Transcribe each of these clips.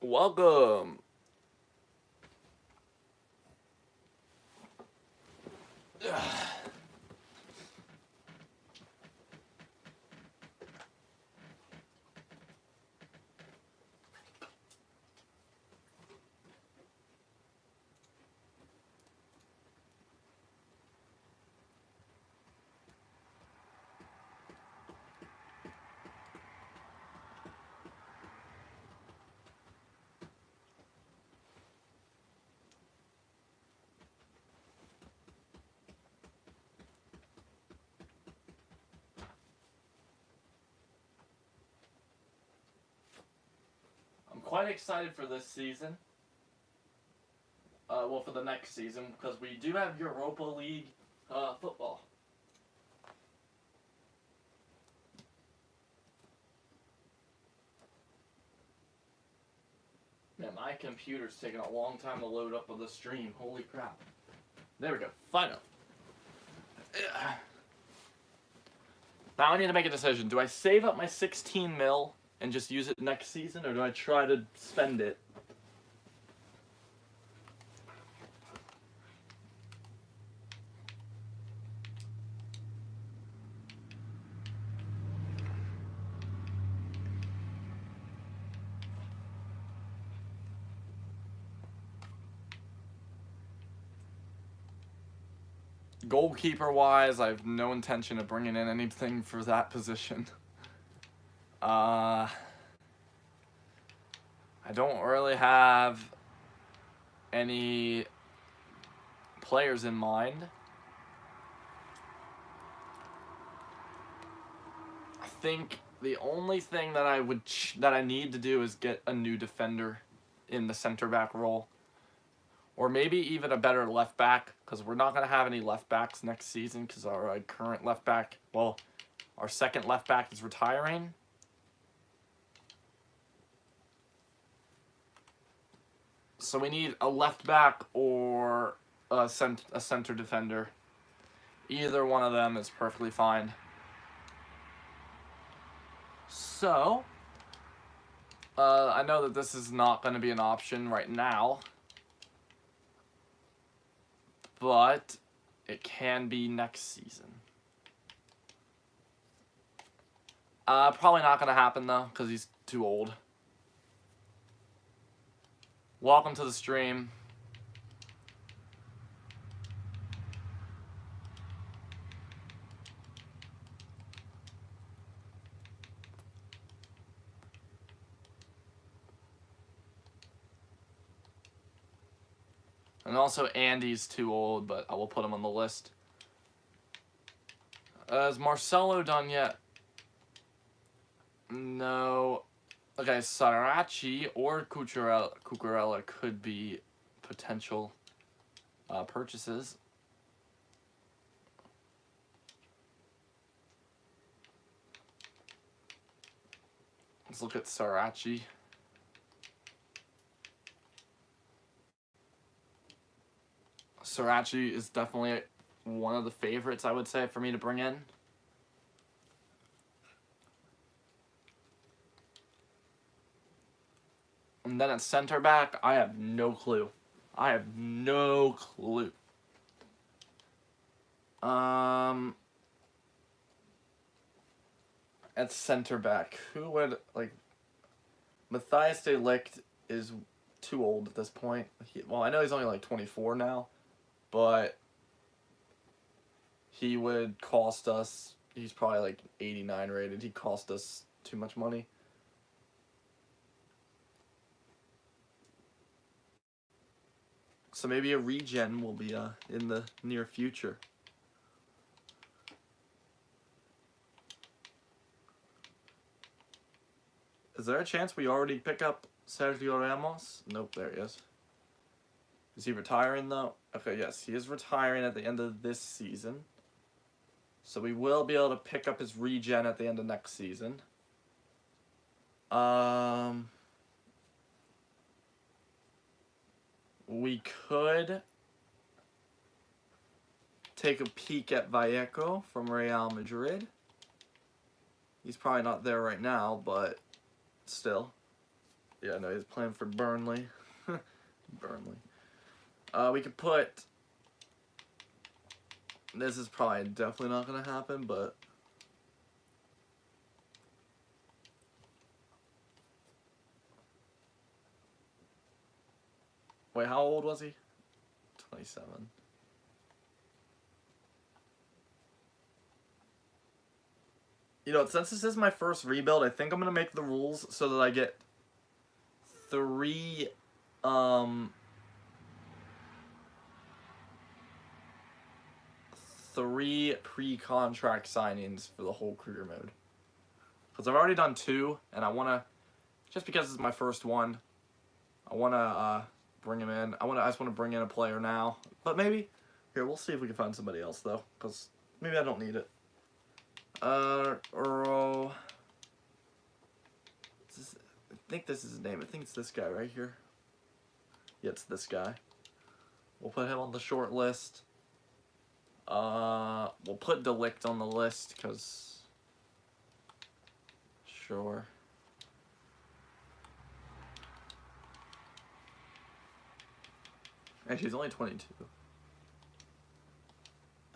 Welcome. I'm quite excited for this season. Well, for the next season, because we do have Europa League football. Man, my computer's taking a long time to load up with the stream. Holy crap. There we go. Final. Now I need to make a decision. Do I save up my 16 mil and just use it next season, or do I try to spend it? Goalkeeper-wise, I have no intention of bringing in anything for that position. I don't really have any players in mind. I think the only thing that I need to do is get a new defender in the center back role. Or maybe even a better left back, because we're not going to have any left backs next season because our current left back, well, our second left back is retiring. So we need a left back or a center defender. Either one of them is perfectly fine. So, I know that this is not going to be an option right now, but it can be next season. Probably not going to happen, though, because he's too old. Welcome to the stream. And also Andy's too old, but I will put him on the list. Is Marcelo done yet? No. Okay, Sarachi or Cucurella could be potential purchases. Let's look at Sarachi. Sarachi is definitely one of the favorites, I would say, for me to bring in. And then at center back, I have no clue. I have no clue. At center back, who would, like, Matthias de Ligt is too old at this point. Well, I know he's only like 24 now, but he would cost us, he's probably like 89 rated. He'd cost us too much money. So maybe a regen will be in the near future. Is there a chance we already pick up Sergio Ramos? Nope, there he is. Is he retiring though? Okay, yes, he is retiring at the end of this season. So we will be able to pick up his regen at the end of next season. We could take a peek at Vallejo from Real Madrid. He's probably not there right now, but still. Yeah, no, he's playing for Burnley. Burnley. We could put... This is probably definitely not going to happen, but... Wait, how old was he? 27. You know, since this is my first rebuild, I think I'm going to make the rules so that I get three pre-contract signings for the whole career mode. Because I've already done 2, and I want to, just because it's my first one, I want to bring him in. I just want to bring in a player now. But maybe, here, we'll see if we can find somebody else, though. Because maybe I don't need it. I think this is his name. I think it's this guy right here. Yeah, it's this guy. We'll put him on the short list. We'll put Delict on the list, because... Sure. Actually, he's only 22.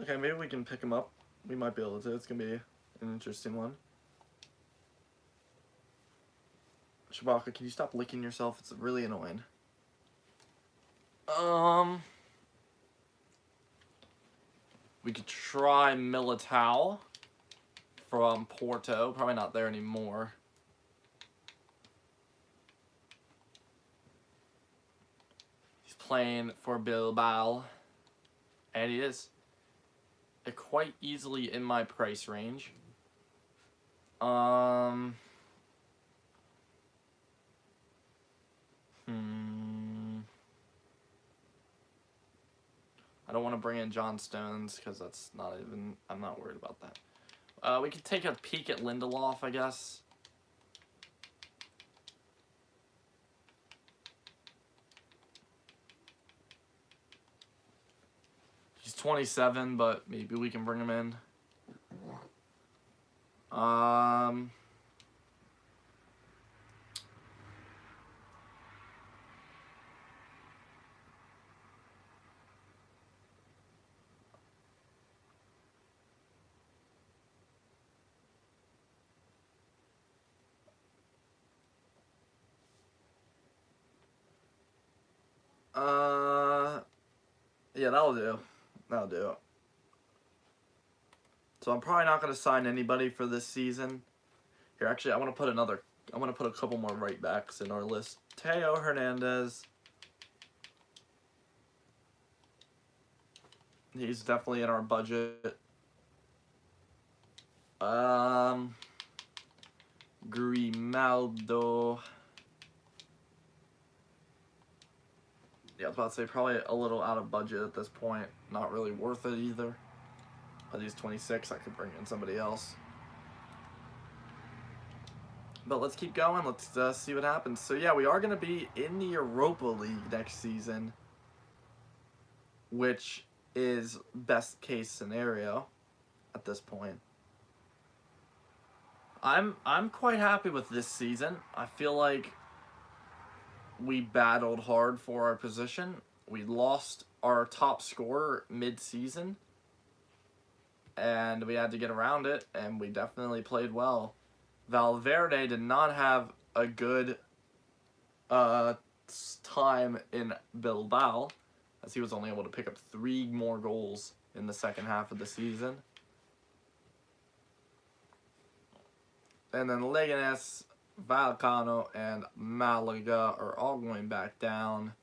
Okay, maybe we can pick him up. We might be able to. It's going to be an interesting one. Chewbacca, can you stop licking yourself? It's really annoying. We could try Militao from Porto. Probably not there anymore. He's playing for Bilbao. And he is quite easily in my price range. I don't want to bring in John Stones because that's not even... I'm not worried about that. We could take a peek at Lindelof, I guess. He's 27, but maybe we can bring him in. Yeah, that'll do. That'll do it. So I'm probably not going to sign anybody for this season. Here, actually, I want to put a couple more right backs in our list. Teo Hernandez. He's definitely in our budget. Grimaldo. Yeah, I was about to say probably a little out of budget at this point. Not really worth it either. But he's 26, I could bring in somebody else. But let's keep going. Let's see what happens. So yeah, we are going to be in the Europa League next season, which is best case scenario at this point. I'm quite happy with this season. I feel like we battled hard for our position. We lost our top scorer mid-season, and we had to get around it, and we definitely played well. Valverde did not have a good time in Bilbao, as he was only able to pick up 3 more goals in the second half of the season. And then Leganés, Vallecano, and Malaga are all going back down.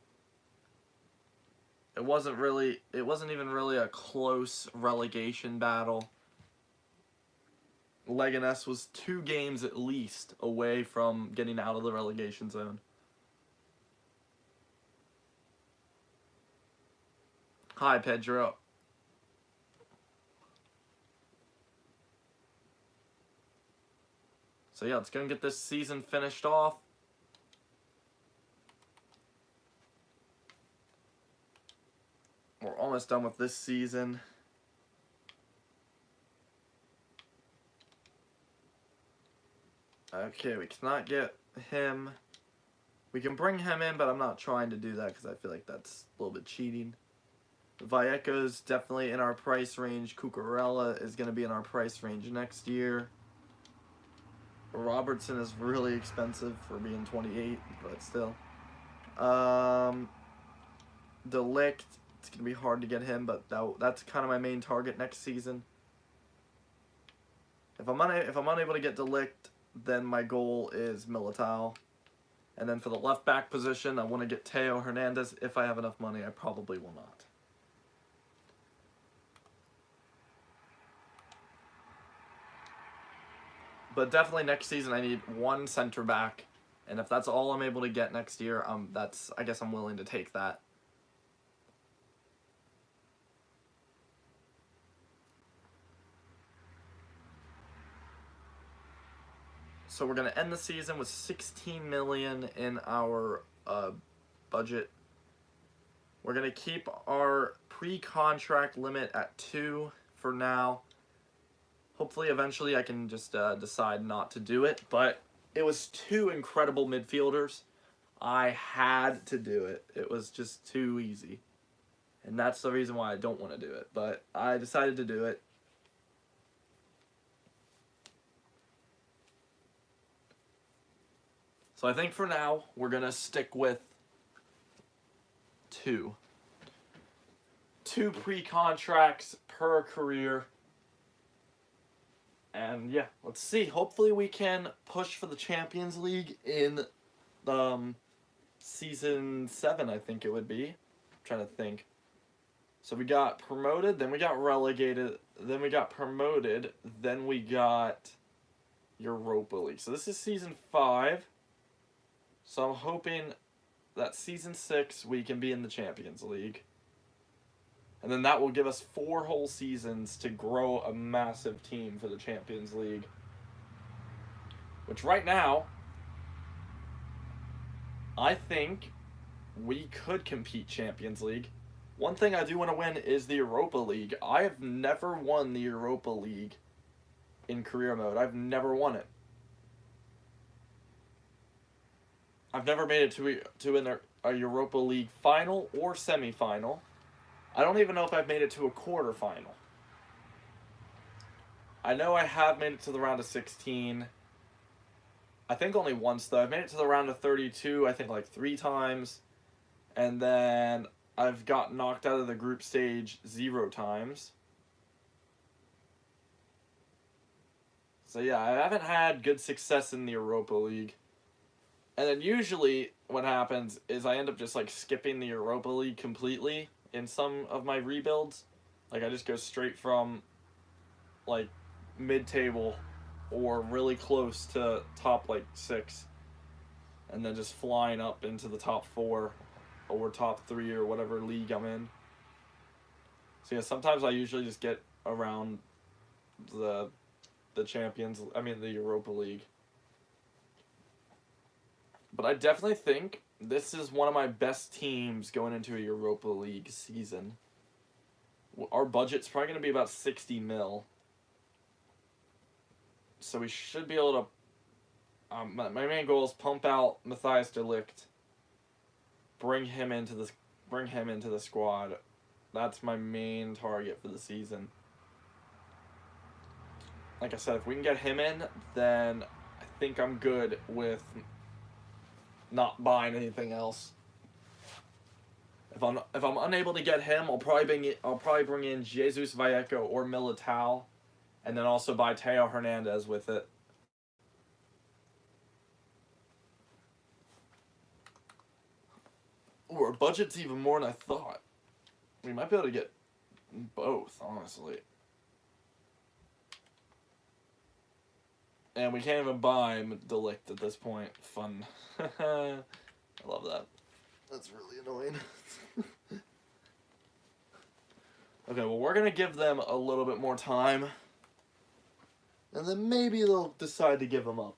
It wasn't even really a close relegation battle. Leganés was 2 games at least away from getting out of the relegation zone. Hi, Pedro. So yeah, let's go and get this season finished off. We're almost done with this season. Okay, we cannot get him. We can bring him in, but I'm not trying to do that because I feel like that's a little bit cheating. Vallejo's definitely in our price range. Cucurella is going to be in our price range next year. Robertson is really expensive for being 28, but still. Delict, it's going to be hard to get him, but that's kind of my main target next season. If I'm unable to get Delict, then my goal is Militao. And then for the left back position, I want to get Teo Hernandez. If I have enough money, I probably will not. But definitely next season, I need one center back. And if that's all I'm able to get next year, I guess I'm willing to take that. So we're going to end the season with $16 million in our budget. We're going to keep our pre-contract limit at 2 for now. Hopefully, eventually, I can just decide not to do it. But it was 2 incredible midfielders. I had to do it. It was just too easy. And that's the reason why I don't want to do it. But I decided to do it. So I think for now, we're going to stick with 2. 2 pre-contracts per career. And yeah, let's see. Hopefully we can push for the Champions League in season 7, I think it would be. I'm trying to think. So we got promoted, then we got relegated, then we got promoted, then we got Europa League. So this is season 5. So I'm hoping that season 6 we can be in the Champions League. And then that will give us 4 whole seasons to grow a massive team for the Champions League. Which right now, I think we could compete Champions League. One thing I do want to win is the Europa League. I have never won the Europa League in career mode. I've never won it. I've never made it to a Europa League final or semi-final. I don't even know if I've made it to a quarter-final. I know I have made it to the round of 16. I think only once, though. I've made it to the round of 32, I think like 3 times. And then I've got knocked out of the group stage 0 times. So yeah, I haven't had good success in the Europa League. And then usually what happens is I end up just like skipping the Europa League completely in some of my rebuilds. Like I just go straight from like mid-table or really close to top like 6 and then just flying up into the top 4 or top 3 or whatever league I'm in. So yeah, sometimes I usually just get around the the Europa League. But I definitely think this is one of my best teams going into a Europa League season. Our budget's probably going to be about 60 mil. So we should be able to... my main goal is pump out Matthias de Ligt. Bring him into the squad. That's my main target for the season. Like I said, if we can get him in, then I think I'm good with not buying anything else. If I'm unable to get him, I'll probably bring in Jesus Vallejo or Militao, and then also buy Teo Hernandez with it. Ooh, our budget's even more than I thought. We might be able to get both, honestly. And we can't even buy Delict at this point. Fun. I love that. That's really annoying. Okay, well, we're going to give them a little bit more time. And then maybe they'll decide to give them up.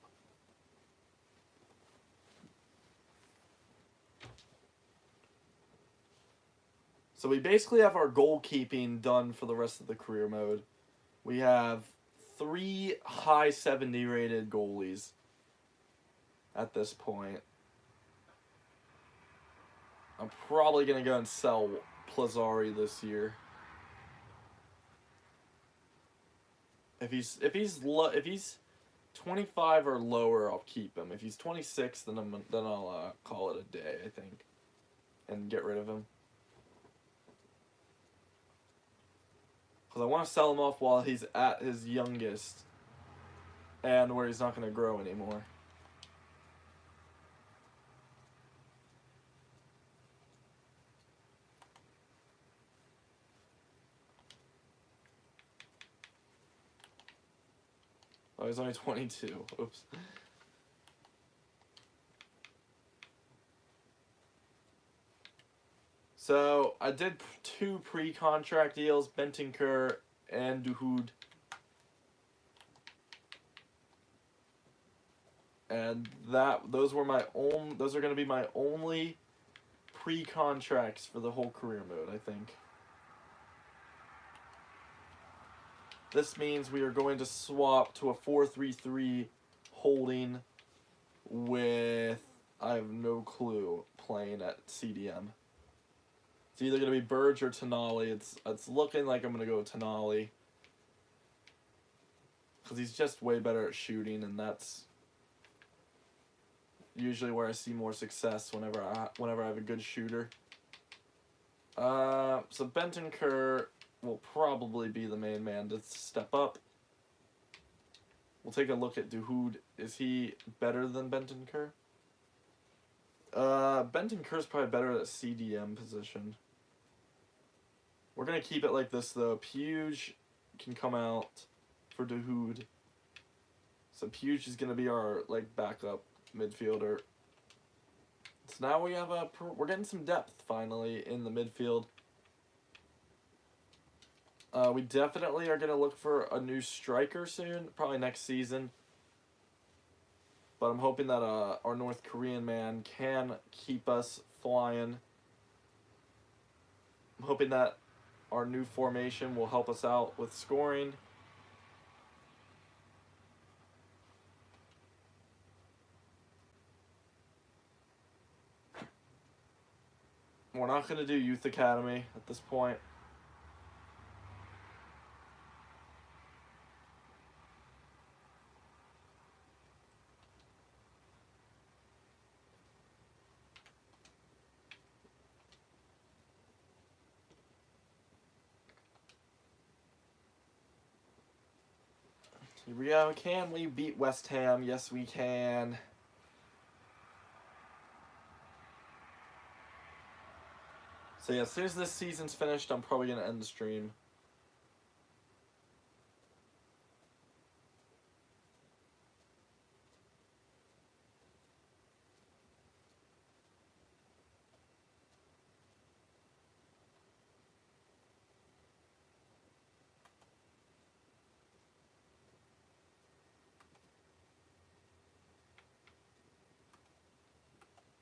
So we basically have our goalkeeping done for the rest of the career mode. We have 3 high 70 rated goalies at this point. I'm probably gonna go and sell Plazari this year. If he's 25 or lower, I'll keep him. If he's 26, then I'll call it a day, I think, and get rid of him. Because I want to sell him off while he's at his youngest, and where he's not going to grow anymore. Oh, he's only 22. Oops. So, I did 2 pre-contract deals, Bentancur and Duhoud. And those are going to be my only pre-contracts for the whole career mode, I think. This means we are going to swap to a 4-3-3 holding with, I have no clue, playing at CDM. It's either going to be Burge or Tonali. It's looking like I'm going to go with Tonali. Because he's just way better at shooting, and that's usually where I see more success whenever I have a good shooter. So Bentancur will probably be the main man to step up. We'll take a look at Duhoud. Is he better than Bentancur? Bentancur's probably better at CDM position. We're going to keep it like this, though. Puge can come out for Duhoud. So Puge is going to be our backup midfielder. So now we have we're getting some depth finally in the midfield. We definitely are going to look for a new striker soon, probably next season. But I'm hoping that our North Korean man can keep us flying. I'm hoping that our new formation will help us out with scoring. We're not going to do Youth Academy at this point. Here we go. Can we beat West Ham? Yes, we can. So yeah, as soon as this season's finished, I'm probably going to end the stream.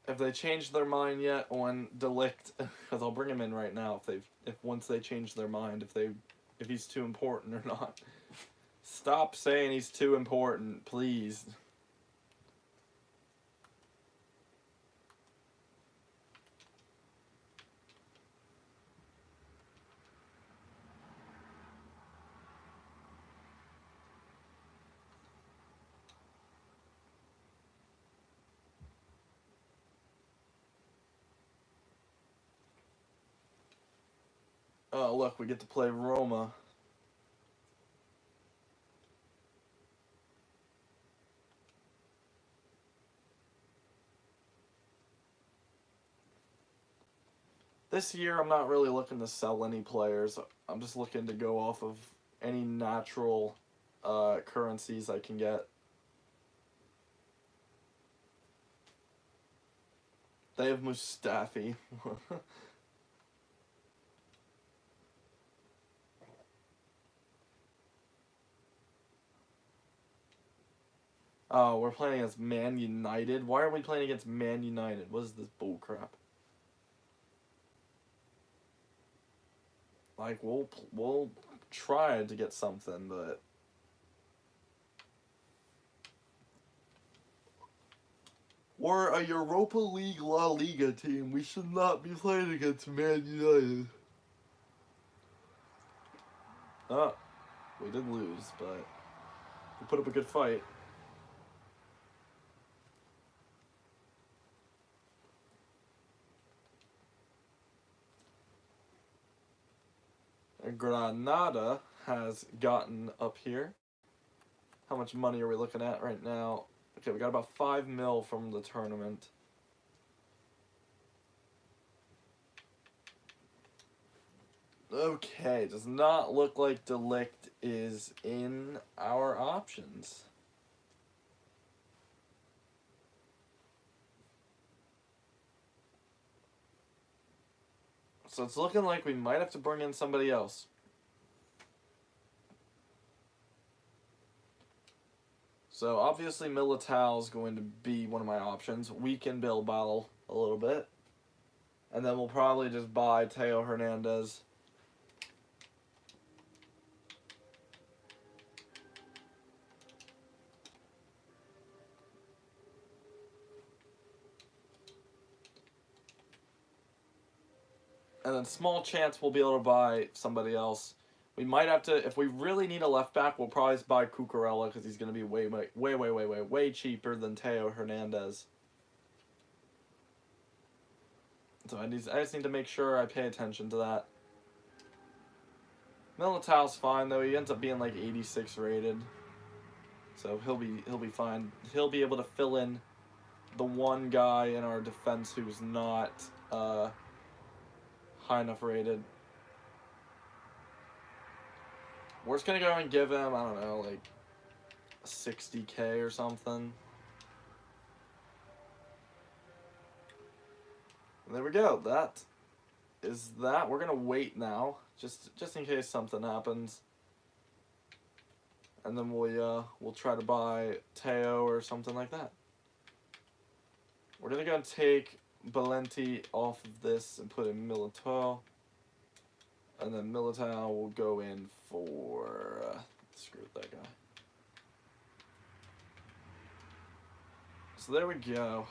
If they changed their mind yet on Delict, because I'll bring him in right now if once they change their mind, if he's too important or not. Stop saying he's too important, please. Oh, look, we get to play Roma. This year, I'm not really looking to sell any players. I'm just looking to go off of any natural currencies I can get. They have Mustafi. Oh, we're playing against Man United? Why are we playing against Man United? What is this bullcrap? Like, we'll try to get something, but... We're a Europa League La Liga team. We should not be playing against Man United. Oh, we did lose, but we put up a good fight. Granada has gotten up here. How much money are we looking at right now? Okay, we got about 5 mil from the tournament. Okay, does not look like Delict is in our options. So it's looking like we might have to bring in somebody else. So obviously Militao is going to be one of my options. Weaken Bilbao a little bit. And then we'll probably just buy Teo Hernandez. And then small chance we'll be able to buy somebody else. We might have to, if we really need a left back, we'll probably just buy Cucurella because he's going to be way cheaper than Teo Hernandez. So I just need to make sure I pay attention to that. Militao's fine though. He ends up being like 86 rated, so he'll be fine. He'll be able to fill in the one guy in our defense who's not high enough rated. We're just gonna go and give him, I don't know, like 60K or something. And there we go. That is that. We're gonna wait now, just in case something happens. And then we'll try to buy Teo or something like that. We're gonna go and take Valenti off of this and put in Militao. And then Militao will go in for screw that guy. So there we go.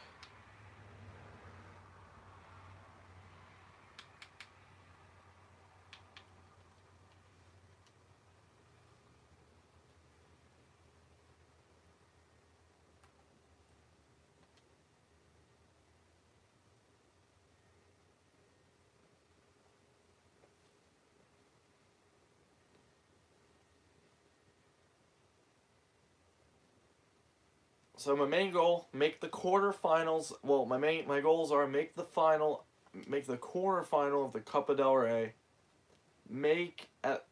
So my main goal, make the quarterfinals. Well, my goals are make the quarterfinal of the Copa del Rey. Make at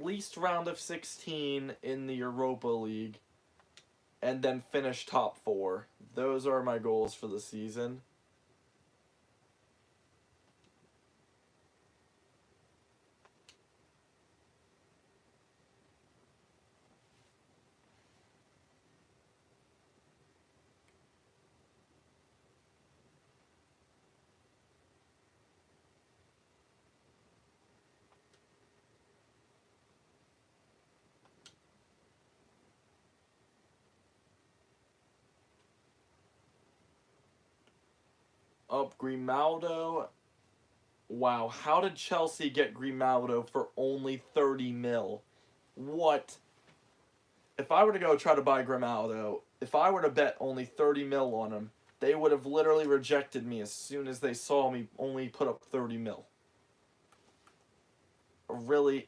least round of 16 in the Europa League, and then finish top 4. Those are my goals for the season. Up Grimaldo. Wow, how did Chelsea get Grimaldo for only 30 mil? What? If I were to go try to buy Grimaldo, if I were to bet only 30 mil on him, they would have literally rejected me as soon as they saw me only put up 30 mil. Really?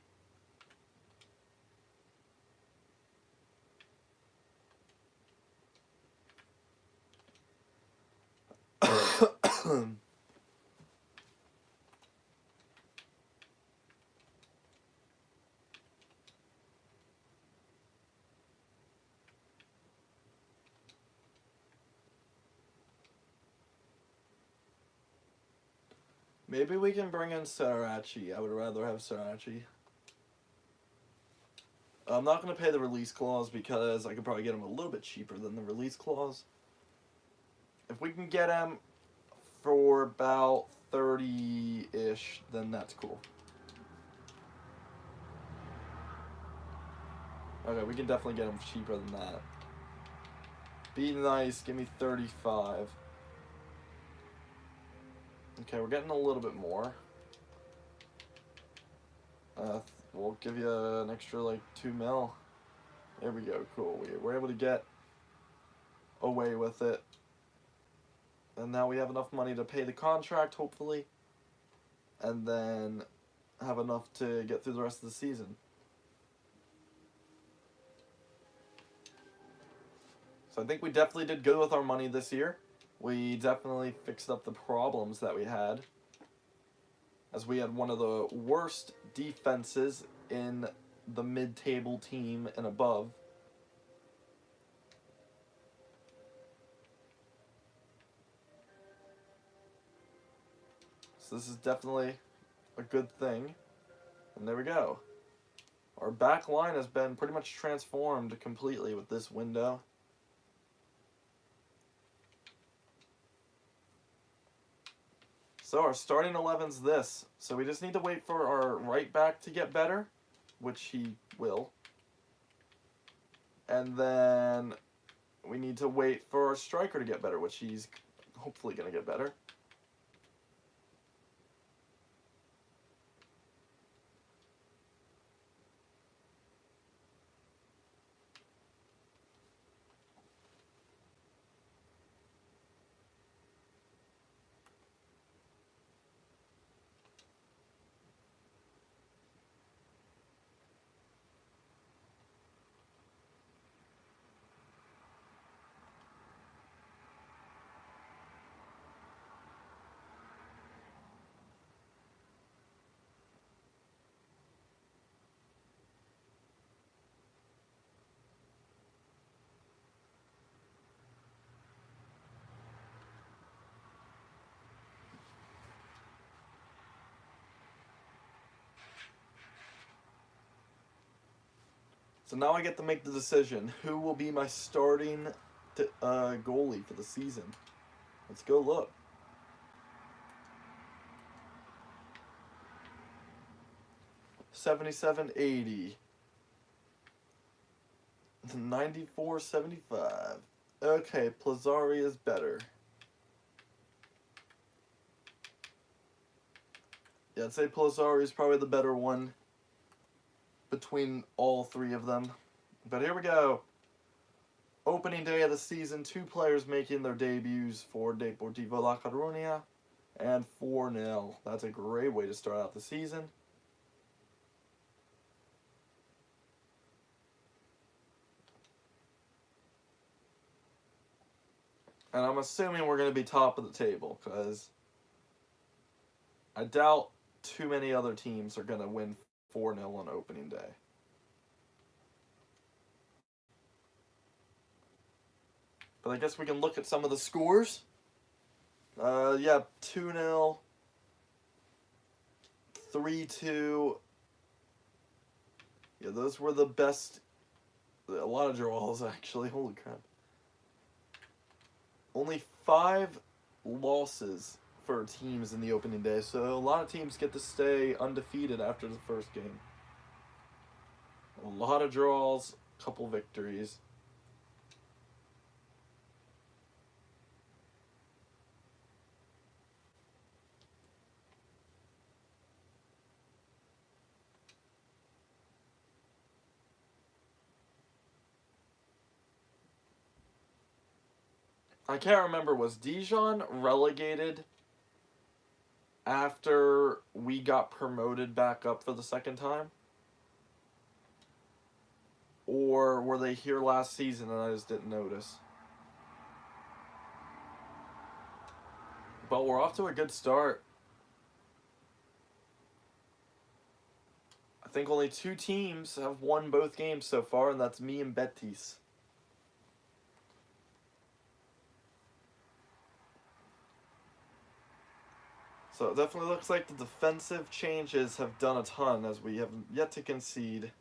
Maybe we can bring in Sarachi. I would rather have Sarachi. I'm not going to pay the release clause because I could probably get him a little bit cheaper than the release clause. If we can get him for about 30-ish, then that's cool. Okay, we can definitely get him cheaper than that. Be nice, give me 35. Okay, we're getting a little bit more. We'll give you an extra, like, 2 mil. There we go, cool. We're able to get away with it. And now we have enough money to pay the contract, hopefully. And then have enough to get through the rest of the season. So I think we definitely did good with our money this year. We definitely fixed up the problems that we had, as we had one of the worst defenses in the mid-table team and above. So this is definitely a good thing. And there we go. Our back line has been pretty much transformed completely with this window. So our starting 11's this. So we just need to wait for our right back to get better, which he will. And then we need to wait for our striker to get better, which he's hopefully going to get better. So now I get to make the decision. Who will be my starting goalie for the season? Let's go look. $77.80. 94.75. Okay, Plazzari is better. Yeah, I'd say Plazzari is probably the better one between all three of them. But here we go. Opening day of the season, 2 players making their debuts for Deportivo La Coruña, and 4-0. That's a great way to start out the season. And I'm assuming we're going to be top of the table, because I doubt too many other teams are going to win 4-0 on opening day. But I guess we can look at some of the scores. Yeah, 2-0, 3-2. Yeah, those were the best. A lot of draws, actually. Holy crap. Only 5 losses for teams in the opening day, so a lot of teams get to stay undefeated after the first game. A lot of draws, a couple victories. I can't remember, was Dijon relegated after we got promoted back up for the second time? Or were they here last season and I just didn't notice? But we're off to a good start. I think only 2 teams have won both games so far, and that's me and Betis. So it definitely looks like the defensive changes have done a ton, as we have yet to concede.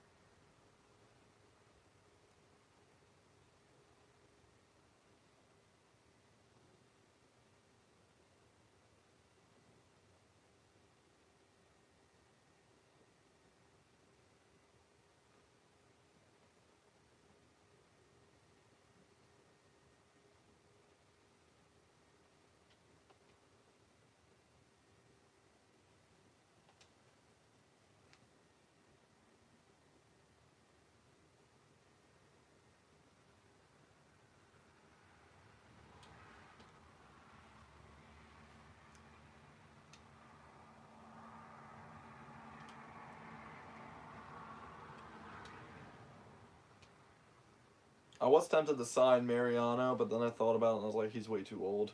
I was tempted to sign Mariano, but then I thought about it and I was like, he's way too old.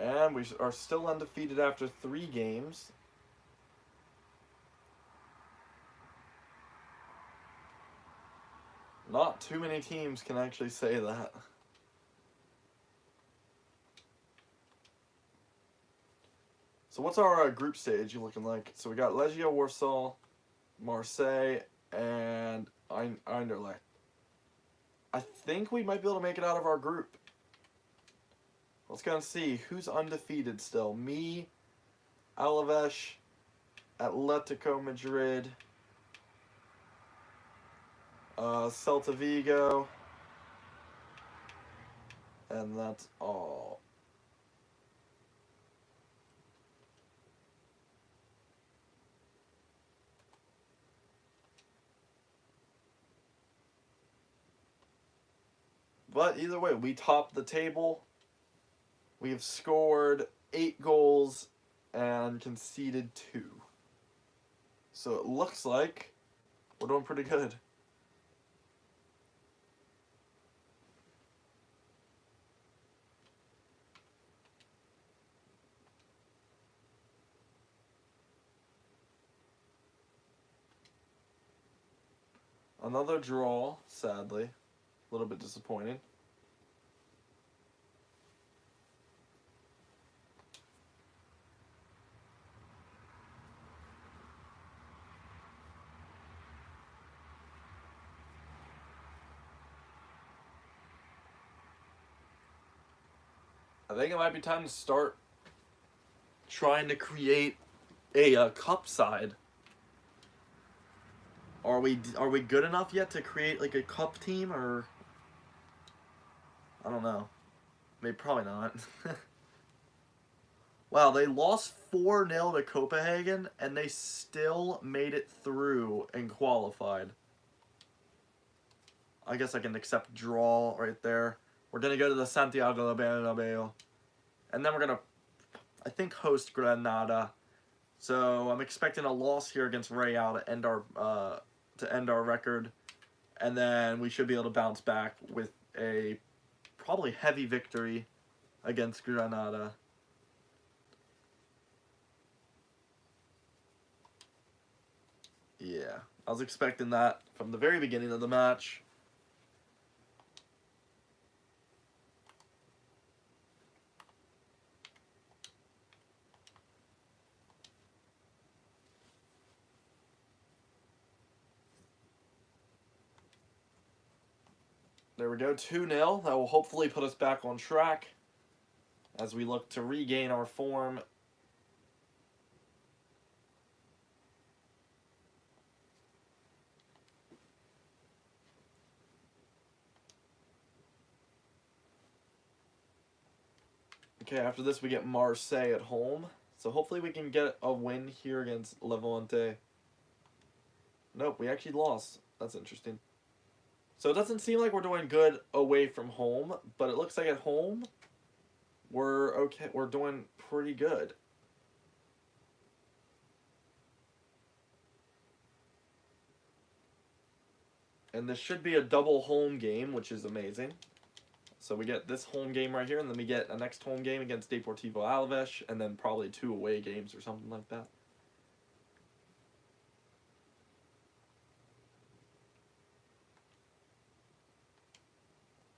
And we are still undefeated after 3 games. Not too many teams can actually say that. So what's our group stage looking like? So we got Legia Warsaw, Marseille, and Anderlecht. I think we might be able to make it out of our group. Let's go and see who's undefeated still. Me, Alaves, Atletico Madrid, Celta Vigo, and that's all. But either way, we topped the table. We've scored 8 goals and conceded 2. So it looks like we're doing pretty good. Another draw, sadly. A little bit disappointing. I think it might be time to start trying to create a cup side. Are we good enough yet to create like a cup team, or I don't know. Maybe probably not. Wow, they lost 4-0 to Copenhagen and they still made it through and qualified. I guess I can accept draw right there. We're gonna go to the Santiago Bernabeu. And then we're gonna, I think, host Granada. So I'm expecting a loss here against Real to end our record, and then we should be able to bounce back with a probably heavy victory against Granada. Yeah, I was expecting that from the very beginning of the match. There we go, 2-0. That will hopefully put us back on track as we look to regain our form. Okay, after this we get Marseille at home. So hopefully we can get a win here against Levante. Nope, we actually lost. That's interesting. So it doesn't seem like we're doing good away from home, but it looks like at home we're okay. We're doing pretty good. And this should be a double home game, which is amazing. So we get this home game right here, and then we get a next home game against Deportivo Alaves, and then probably 2 away games or something like that.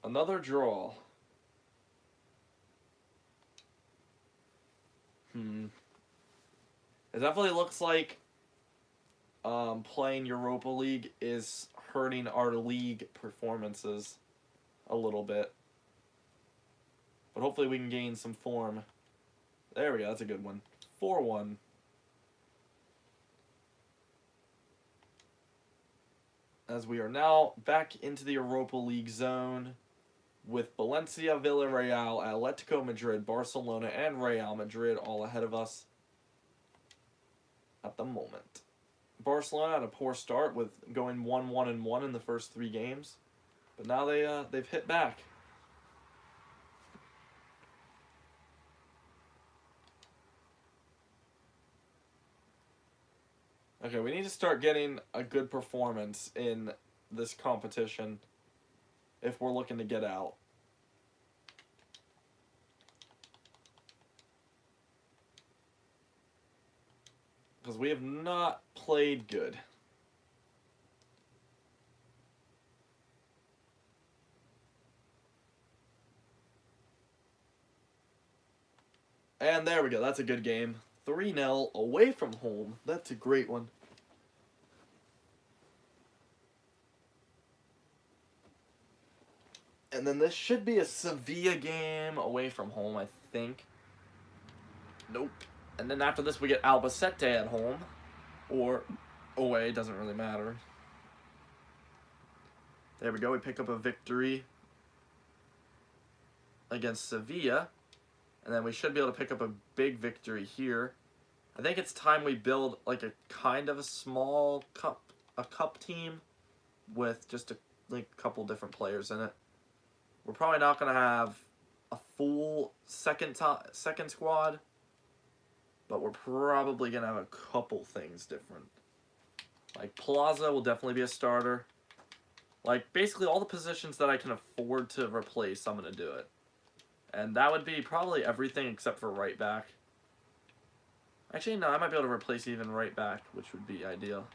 Another draw. It definitely looks like playing Europa League is hurting our league performances a little bit. But hopefully we can gain some form. There we go, that's a good one. 4-1. As we are now back into the Europa League zone with Valencia, Villarreal, Atletico Madrid, Barcelona, and Real Madrid all ahead of us at the moment. Barcelona had a poor start with going 1-1-1 in the first 3 games, but now they've hit back. Okay, we need to start getting a good performance in this competition if we're looking to get out. Because we have not played good. And there we go. That's a good game. 3-0 away from home. That's a great one. And then this should be a Sevilla game away from home, I think. Nope. And then after this, we get Albacete at home. Or away, doesn't really matter. There we go. We pick up a victory against Sevilla. And then we should be able to pick up a big victory here. I think it's time we build like a kind of a small cup team with just a couple different players in it. We're probably not going to have a full second squad, but we're probably going to have a couple things different. Like Plaza will definitely be a starter. Like basically all the positions that I can afford to replace, I'm going to do it. And that would be probably everything except for right back. Actually, no, I might be able to replace even right back, which would be ideal.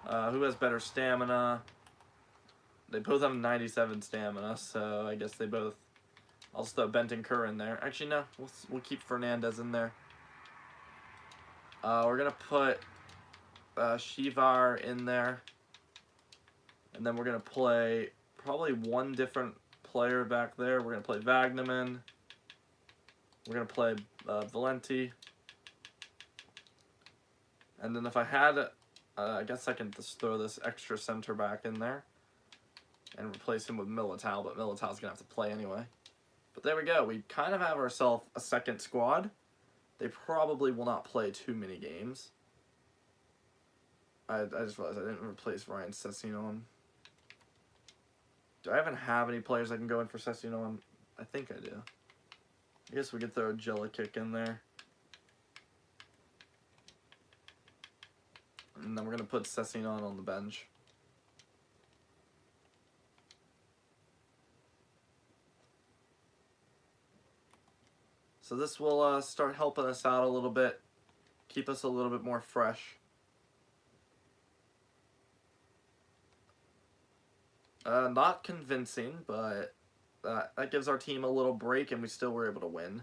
Who has better stamina? They both have 97 stamina, so I guess they both... I'll just throw Bentancur in there. Actually, no, we'll keep Fernandez in there. We're going to put Shivar in there. And then we're going to play probably one different player back there. We're going to play Wagnerman. We're going to play Valenti. And then if I had, I guess I can just throw this extra center back in there and replace him with Militao, but Militao's going to have to play anyway. But there we go. We kind of have ourselves a second squad. They probably will not play too many games. I just realized I didn't replace Ryan Sessegnon. Do I even have any players I can go in for Sessegnon? I think I do. I guess we could throw Jellikick in there. And then we're going to put Sessegnon on the bench. So this will start helping us out a little bit. Keep us a little bit more fresh. Not convincing, but that gives our team a little break and we still were able to win.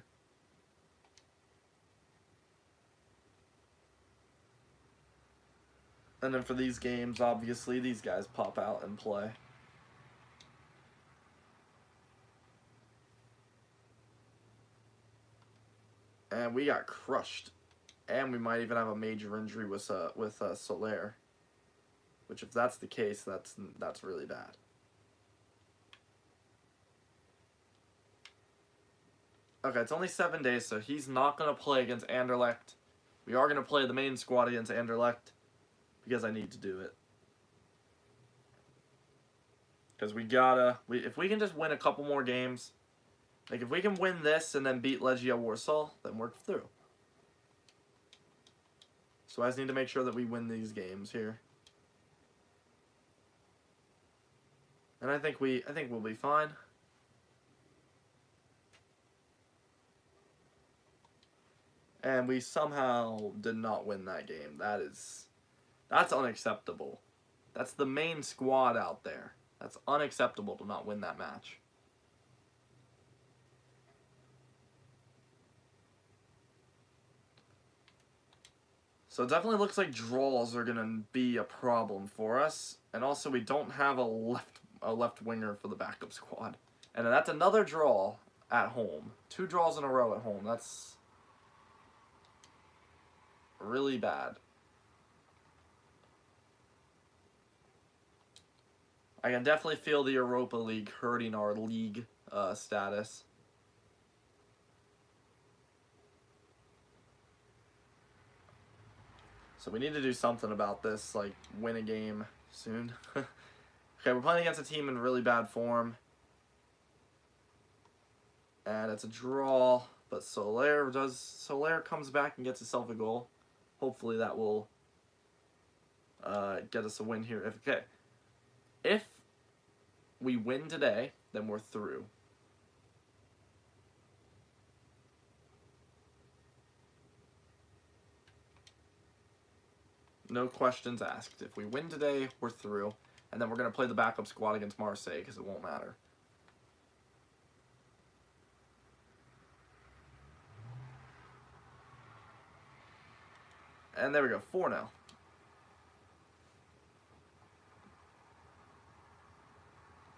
And then for these games, obviously, these guys pop out and play. And we got crushed. And we might even have a major injury with Soler. Which, if that's the case, that's really bad. Okay, it's only 7 days, so he's not going to play against Anderlecht. We are going to play the main squad against Anderlecht because I need to do it. Because we gotta... if we can just win a couple more games, like if we can win this and then beat Legia Warsaw, then we're through. So I just need to make sure that we win these games here. And I think we'll be fine. And we somehow did not win that game. That's unacceptable. That's the main squad out there. That's unacceptable to not win that match. So it definitely looks like draws are going to be a problem for us. And also we don't have a left winger for the backup squad. And that's another draw at home. 2 draws in a row at home. That's really bad. I can definitely feel the Europa League hurting our league status. So we need to do something about this, like win a game soon. Okay, we're playing against a team in really bad form. And it's a draw, but Soler comes back and gets himself a goal. hopefully that will get us a win here. If we win today, then we're through. No questions asked. If we win today, we're through. And then we're going to play the backup squad against Marseille because it won't matter. And there we go, 4-0.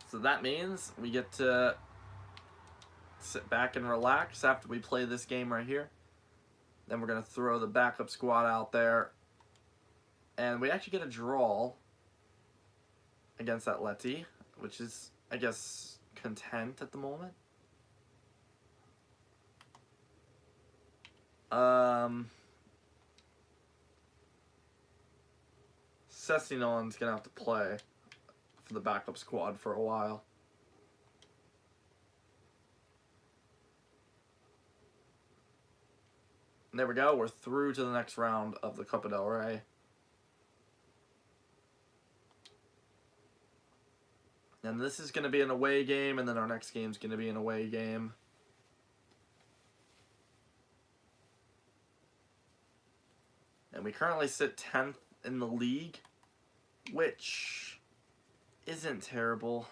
So that means we get to sit back and relax after we play this game right here. Then we're going to throw the backup squad out there. And we actually get a draw against Atleti, which is, I guess, content at the moment. Sessinon's going to have to play for the backup squad for a while. And there we go. We're through to the next round of the Copa del Rey. And this is going to be an away game, and then our next game is going to be an away game. And we currently sit 10th in the league, which isn't terrible.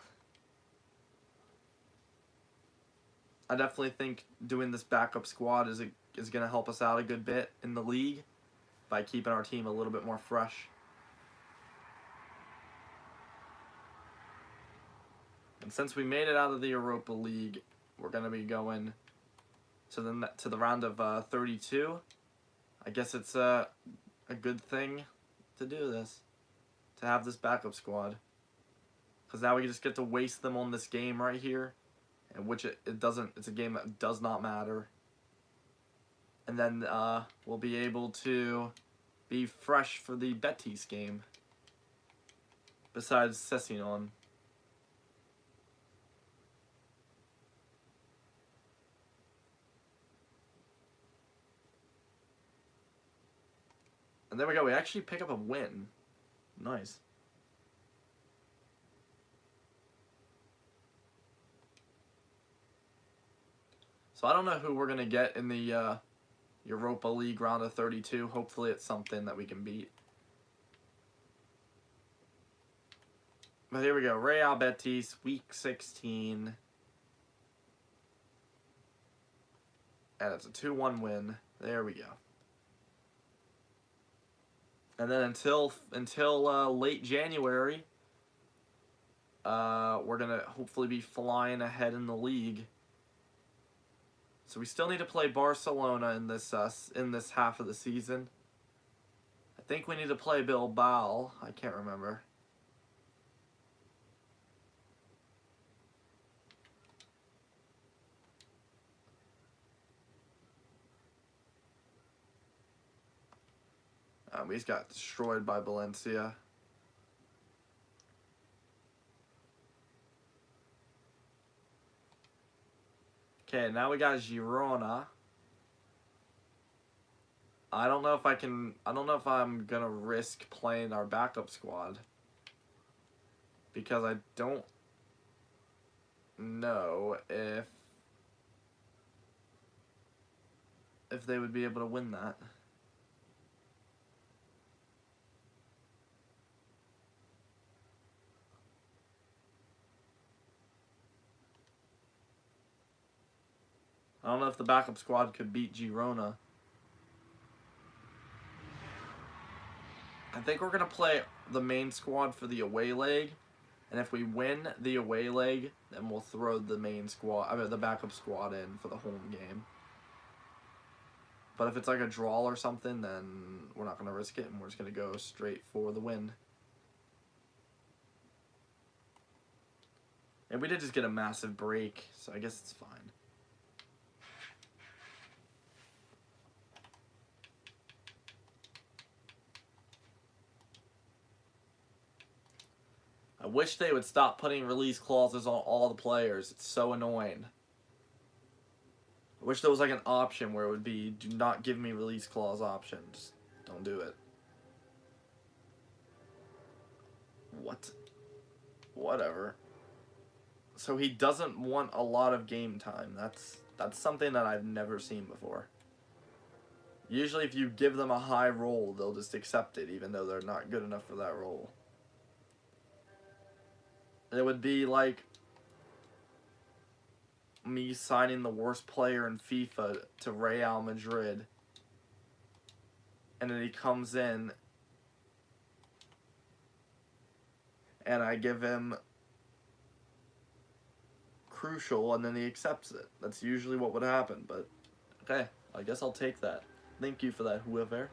I definitely think doing this backup squad is going to help us out a good bit in the league by keeping our team a little bit more fresh. And since we made it out of the Europa League, we're going to be going to the round of 32. I guess it's a good thing to do this, to have this backup squad. Because now we just get to waste them on this game right here, in which it doesn't, it's a game that does not matter. And then we'll be able to be fresh for the Betis game, besides Sessignon. And there we go, we actually pick up a win. Nice. So I don't know who we're going to get in the Europa League round of 32. Hopefully it's something that we can beat. But here we go, Real Betis, week 16. And it's a 2-1 win. There we go. And then until late January, we're going to hopefully be flying ahead in the league. So we still need to play Barcelona in this half of the season. I think we need to play Bilbao. I can't remember. We just got destroyed by Valencia. Okay, now we got Girona. I don't know if I'm gonna risk playing our backup squad, because I don't know if they would be able to win that. I don't know if the backup squad could beat Girona. I think we're going to play the main squad for the away leg. And if we win the away leg, then we'll throw the main squad, the backup squad in for the home game. But if it's like a draw or something, then we're not going to risk it, and we're just going to go straight for the win. And we did just get a massive break, so I guess it's fine. I wish they would stop putting release clauses on all the players. It's so annoying. I wish there was like an option where it would be, do not give me release clause option. Just Don't do it. What? Whatever. So he doesn't want a lot of game time. That's something that I've never seen before. Usually if you give them a high roll, they'll just accept it even though they're not good enough for that roll. It would be like me signing the worst player in FIFA to Real Madrid, and then he comes in and I give him crucial and then he accepts it. That's usually what would happen, but okay, I guess I'll take that. Thank you for that, whoever.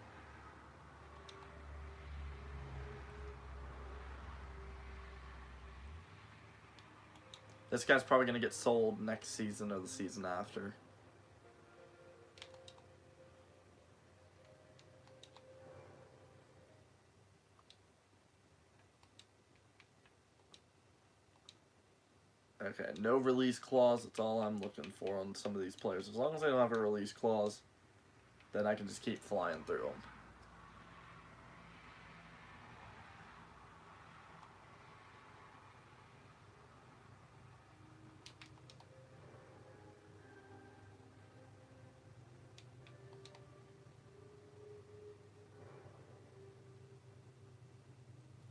This guy's probably going to get sold next season or the season after. Okay, no release clause. That's all I'm looking for on some of these players. As long as they don't have a release clause, then I can just keep flying through them.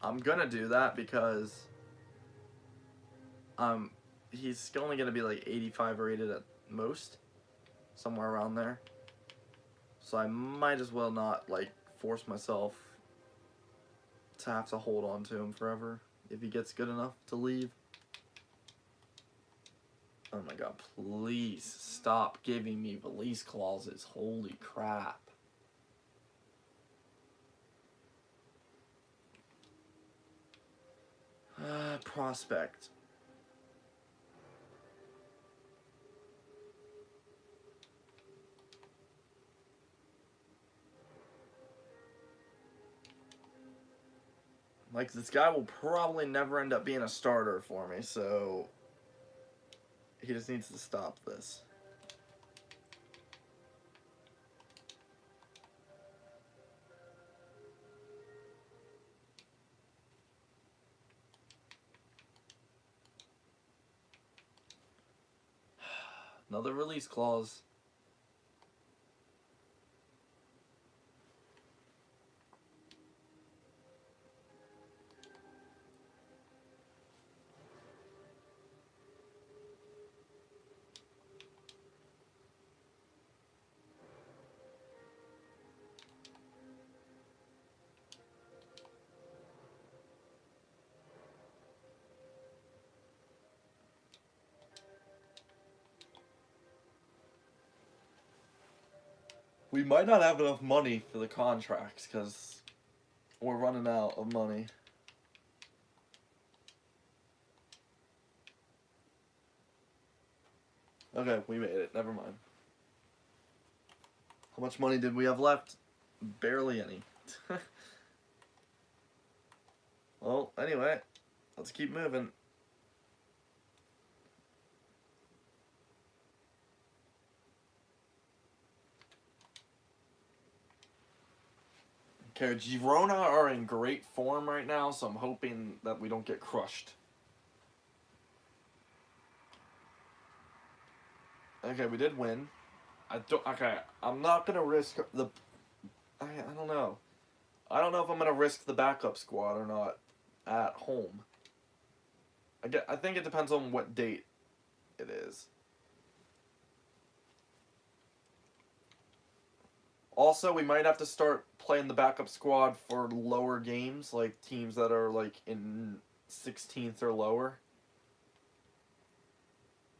I'm gonna do that because he's only gonna be like 85 rated at most, somewhere around there. So I might as well not like force myself to have to hold on to him forever if he gets good enough to leave. Oh my god, please stop giving me release clauses. Holy crap. Prospect. Like, this guy will probably never end up being a starter for me, so he just needs to stop this. Another release clause. We might not have enough money for the contracts because we're running out of money. Okay, we made it. Never mind. How much money did we have left? Barely any. Well, anyway, let's keep moving. Okay, Girona are in great form right now, so I'm hoping that we don't get crushed. Okay, we did win. Okay, I'm not gonna risk the. I don't know. I don't know if I'm gonna risk the backup squad or not at home. I think it depends on what date it is. Also, we might have to start playing the backup squad for lower games, like teams that are like in 16th or lower.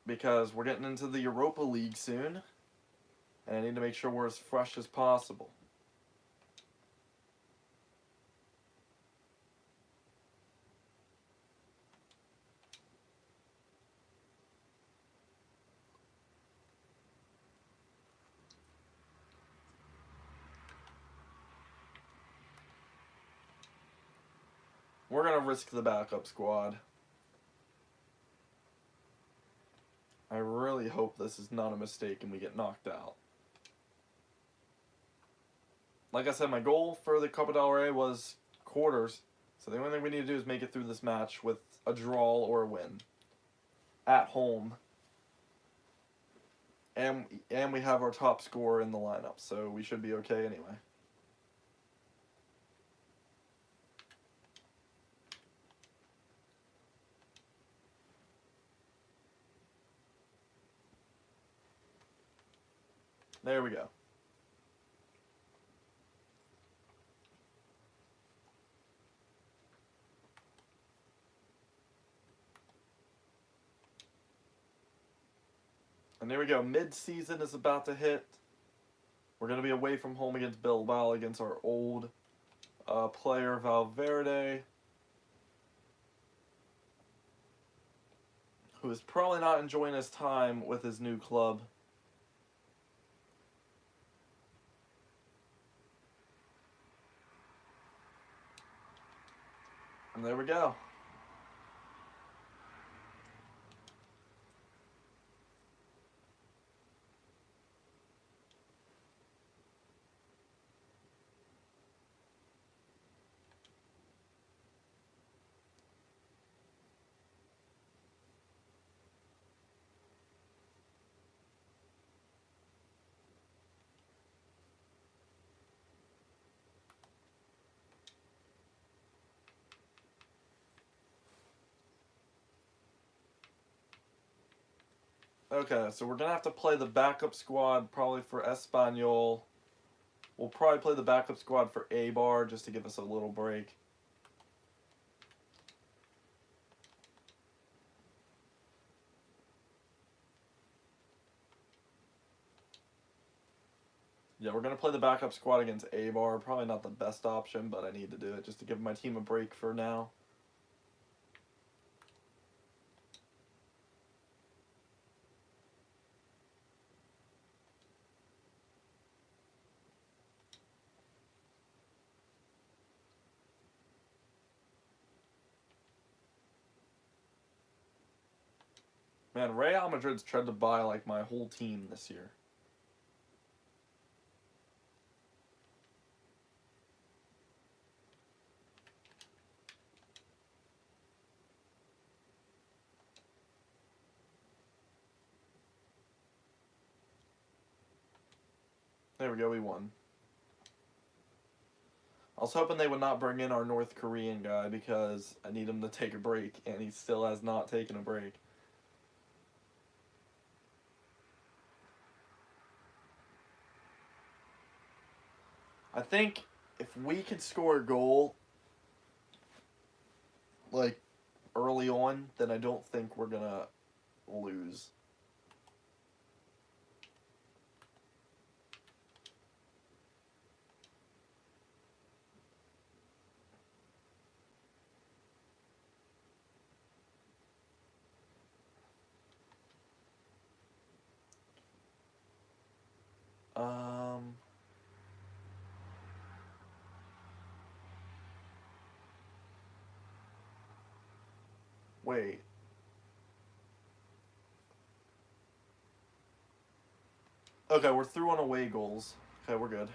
Because we're getting into the Europa League soon, and I need to make sure we're as fresh as possible. We're going to risk the backup squad. I really hope this is not a mistake and we get knocked out. like I said, my goal for the Copa del Rey was quarters. So the only thing we need to do is make it through this match with a draw or a win at home. And we have our top scorer in the lineup, so we should be okay anyway. There we go. And there we go. Mid-season is about to hit. We're going to be away from home against Bilbao, against our old player, Valverde, who is probably not enjoying his time with his new club. And there we go. Okay, so we're going to have to play the backup squad probably for Espanyol. We'll probably play the backup squad for A-Bar just to give us a little break. Yeah, we're going to play the backup squad against A-Bar. Probably not the best option, but I need to do it just to give my team a break for now. Man, Real Madrid's tried to buy like my whole team this year. There we go, we won. I was hoping they would not bring in our North Korean guy because I need him to take a break, and he still has not taken a break. I think if we could score a goal, like, early on, then I don't think we're gonna lose. Wait. Okay, we're through on away goals. Okay, we're good.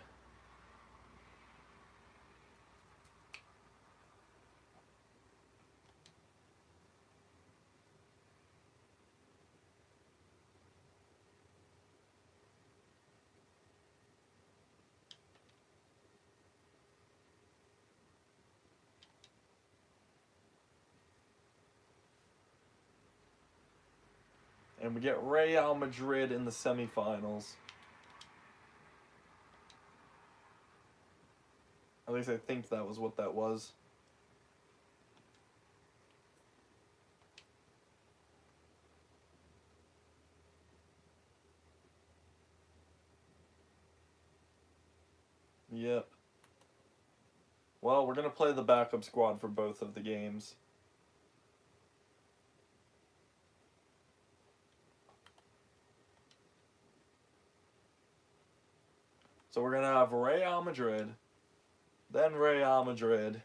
And we get Real Madrid in the semifinals. At least I think that was what that was. Yep. Well, we're going to play the backup squad for both of the games. So we're going to have Real Madrid, then Real Madrid,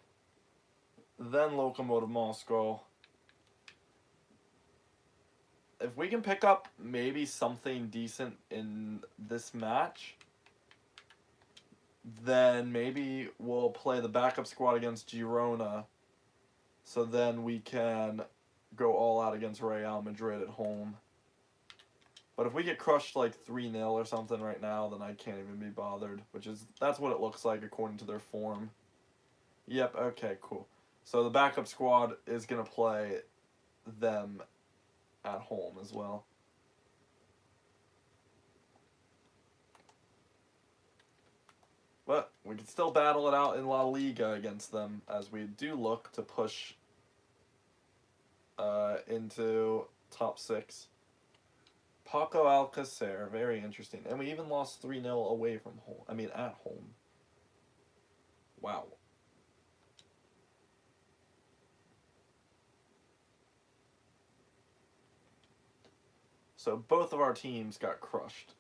then Lokomotiv Moscow. If we can pick up maybe something decent in this match, then maybe we'll play the backup squad against Girona. So then we can go all out against Real Madrid at home. But if we get crushed like 3-0 or something right now, then I can't even be bothered. That's what it looks like according to their form. Yep, okay, cool. So the backup squad is going to play them at home as well. But we can still battle it out in La Liga against them, as we do look to push into top 6. Paco Alcacer, very interesting. And we even lost 3-0 away from home. I mean, at home. Wow. So both of our teams got crushed.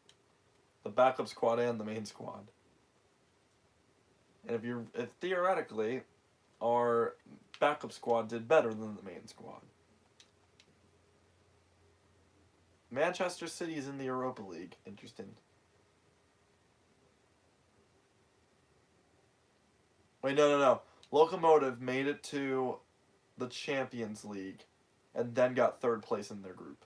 The backup squad and the main squad. And if theoretically, our backup squad did better than the main squad. Manchester City is in the Europa League. Interesting. Wait, no. Lokomotiv made it to the Champions League and then got 3rd place in their group.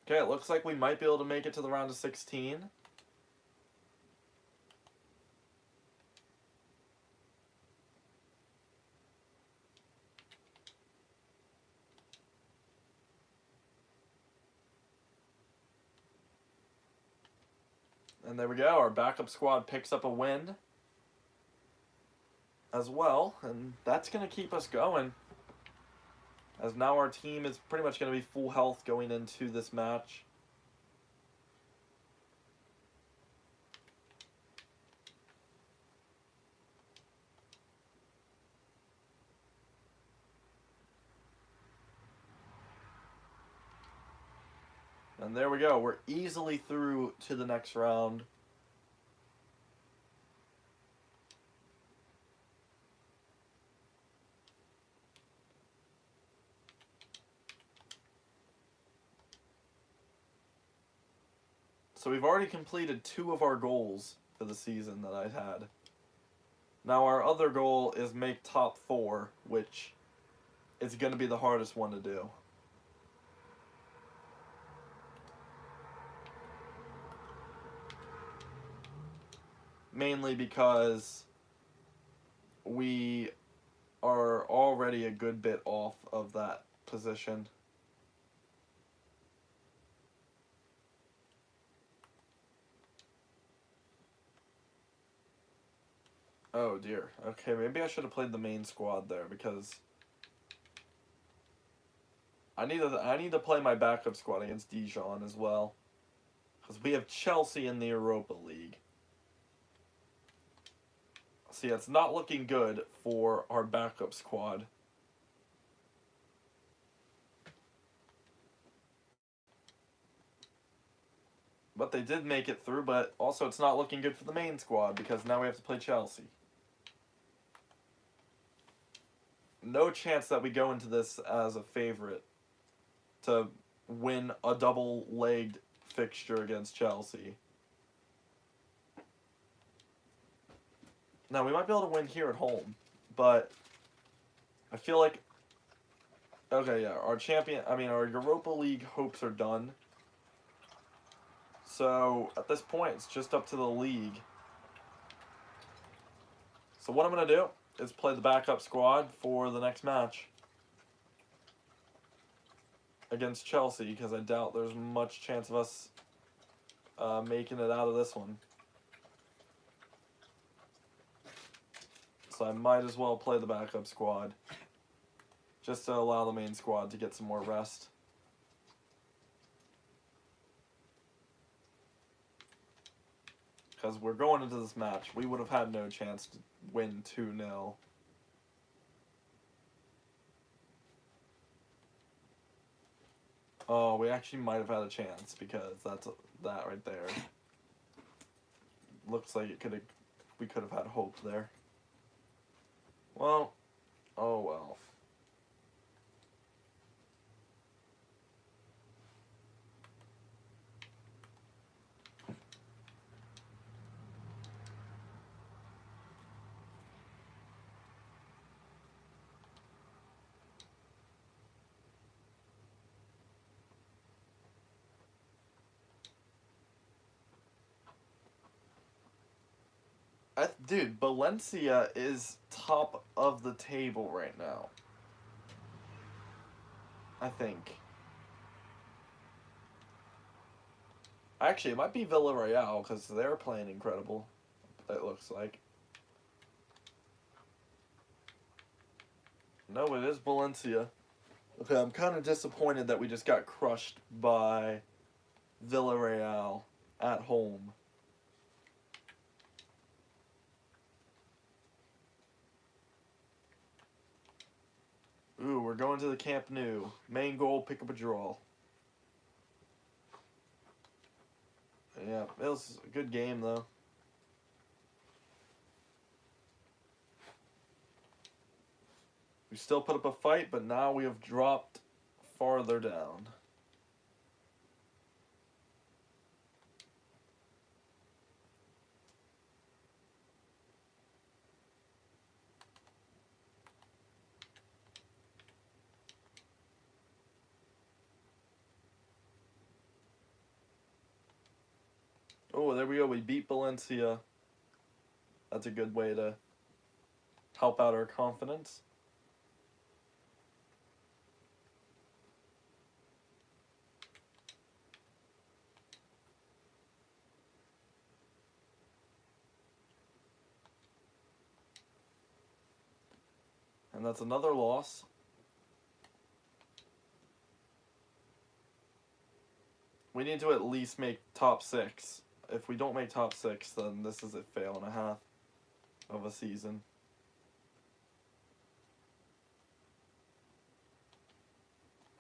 Okay, it looks like we might be able to make it to the round of 16. And there we go, our backup squad picks up a win as well, and that's going to keep us going. As now our team is pretty much going to be full health going into this match. And there we go, we're easily through to the next round. So we've already completed 2 of our goals for the season that I had. Now our other goal is make top 4, which is going to be the hardest one to do. Mainly because we are already a good bit off of that position. Oh dear. Okay, maybe I should have played the main squad there because I need to play my backup squad against Dijon as well. Because we have Chelsea in the Europa League. See, it's not looking good for our backup squad. But they did make it through, but also it's not looking good for the main squad because now we have to play Chelsea. No chance that we go into this as a favorite to win a double-legged fixture against Chelsea. Now, we might be able to win here at home, but I feel like... Okay, yeah, our Europa League hopes are done. So, at this point, it's just up to the league. So what I'm going to do is play the backup squad for the next match against Chelsea, because I doubt there's much chance of us making it out of this one. So I might as well play the backup squad just to allow the main squad to get some more rest. Because we're going into this match, we would have had no chance to win 2-0. Oh, we actually might have had a chance because that right there. Looks like we could have had hope there. Well, oh well. Dude, Valencia is top of the table right now. I think. Actually, it might be Villarreal because they're playing incredible. It looks like. No, it is Valencia. Okay, I'm kind of disappointed that we just got crushed by Villarreal at home. Ooh, we're going to the Camp Nou. Main goal, pick up a draw. Yeah, it was a good game, though. We still put up a fight, but now we have dropped farther down. Oh, there we go. We beat Valencia. That's a good way to help out our confidence. And that's another loss. We need to at least make top 6. If we don't make top 6, then this is a fail and a half of a season.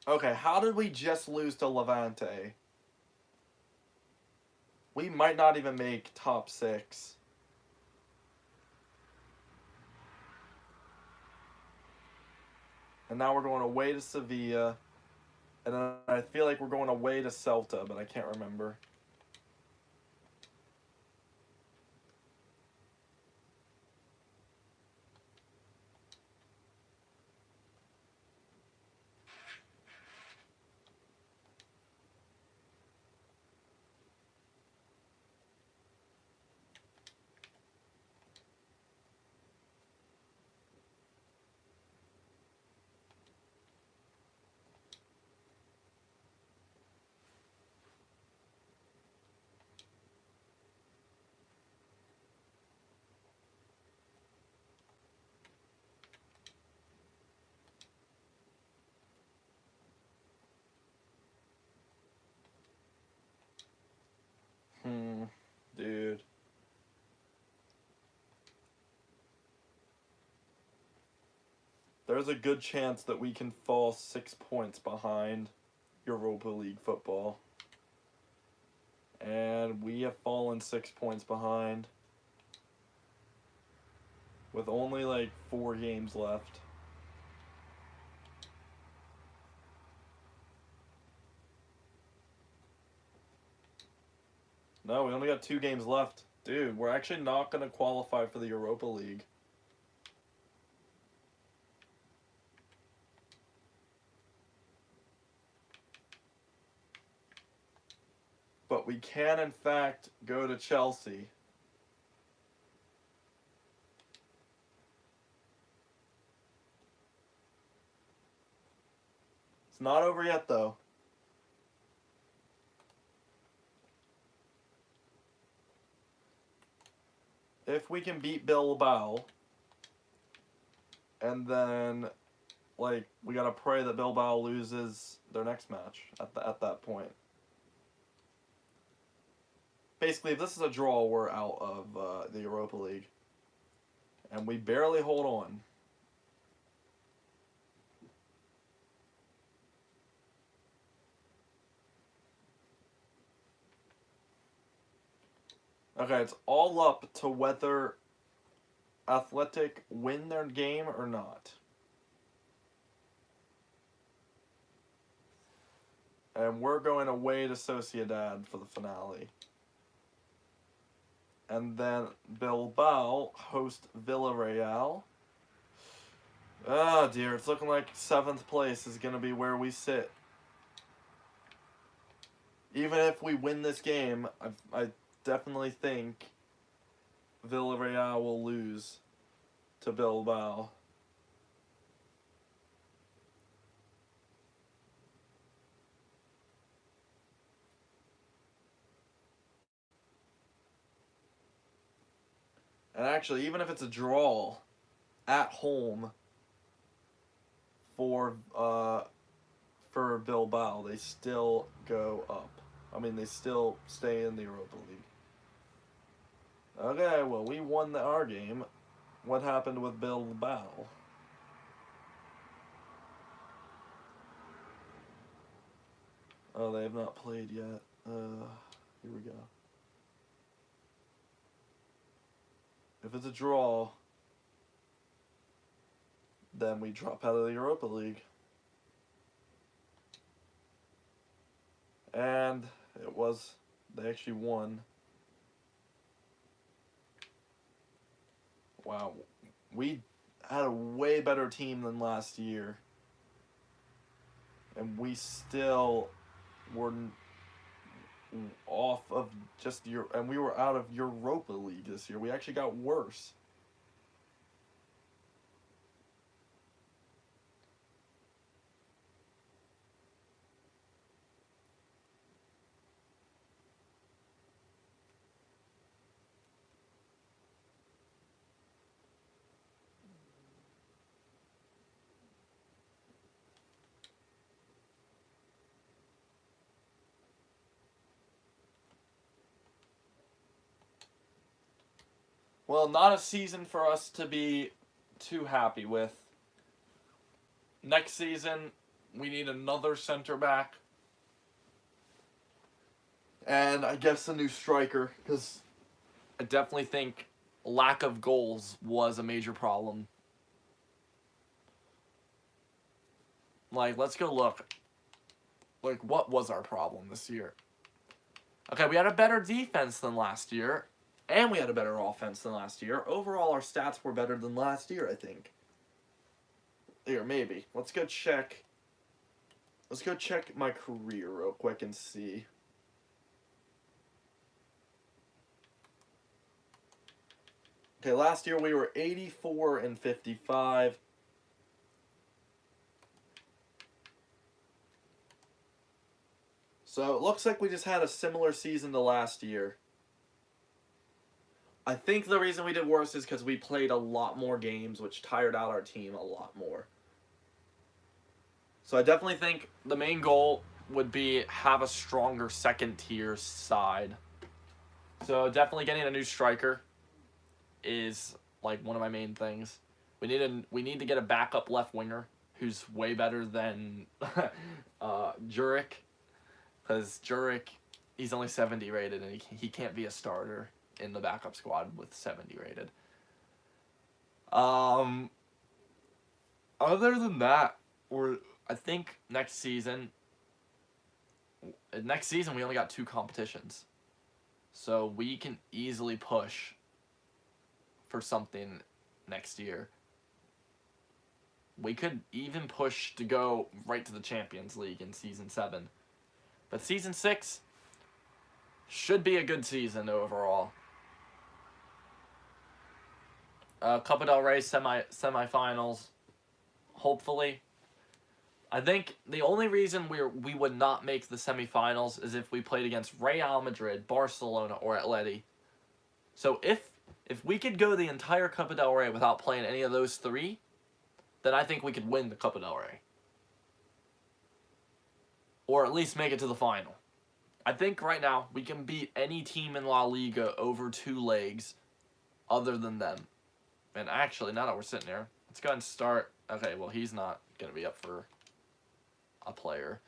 Okay, how did we just lose to Levante? We might not even make top 6. And now we're going away to Sevilla. And then I feel like we're going away to Celta, but I can't remember. Dude. There's a good chance that we can fall 6 points behind Europa League football. And we have fallen 6 points behind. With only like 4 games left. No, we only got 2 games left. Dude, we're actually not going to qualify for the Europa League. But we can, in fact, go to Chelsea. It's not over yet, though. If we can beat Bilbao, and then, like, we gotta pray that Bilbao loses their next match at that point. Basically, if this is a draw, we're out of the Europa League. And we barely hold on. Okay, it's all up to whether Athletic win their game or not. And we're going away to Sociedad for the finale. And then Bilbao host Villarreal. Oh dear, it's looking like 7th place is going to be where we sit. Even if we win this game, I definitely think Villarreal will lose to Bilbao. And actually, even if it's a draw at home for Bilbao, they still go up. I mean, they still stay in the Europa League. Okay, well, we won our game. What happened with Bilbao? Oh, they have not played yet. Here we go. If it's a draw, then we drop out of the Europa League. And they actually won. Wow. We had a way better team than last year. And we still were off of and we were out of Europa League this year. We actually got worse. Well, not a season for us to be too happy with. Next season, we need another center back. And I guess a new striker, because I definitely think lack of goals was a major problem. Like, let's go look. Like, what was our problem this year? Okay, we had a better defense than last year. And we had a better offense than last year. Overall, our stats were better than last year, I think. Here, maybe. Let's go check. Let's go check my career real quick and see. Okay, last year we were 84 and 55. So it looks like we just had a similar season to last year. I think the reason we did worse is because we played a lot more games, which tired out our team a lot more. So I definitely think the main goal would be have a stronger second-tier side. So definitely getting a new striker is like one of my main things. We need to get a backup left winger who's way better than Jurek, because Jurek, he's only 70 rated and he can't be a starter in the backup squad with 70 rated. Other than that, I think next season we only got 2 competitions, so we can easily push for something next year. We could even push to go right to the Champions League in Season 7. But Season 6 should be a good season overall. Copa del Rey semifinals, hopefully. I think the only reason we would not make the semifinals is if we played against Real Madrid, Barcelona, or Atleti. So if we could go the entire Copa del Rey without playing any of those 3, then I think we could win the Copa del Rey. Or at least make it to the final. I think right now we can beat any team in La Liga over 2 legs other than them. And actually, now that we're sitting there, let's go ahead and start. Okay, well, he's not going to be up for a player.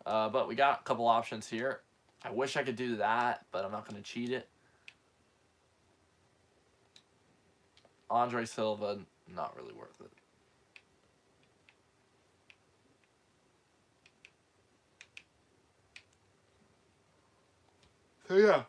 But we got a couple options here. I wish I could do that, but I'm not going to cheat it. Andre Silva, not really worth it. So yeah,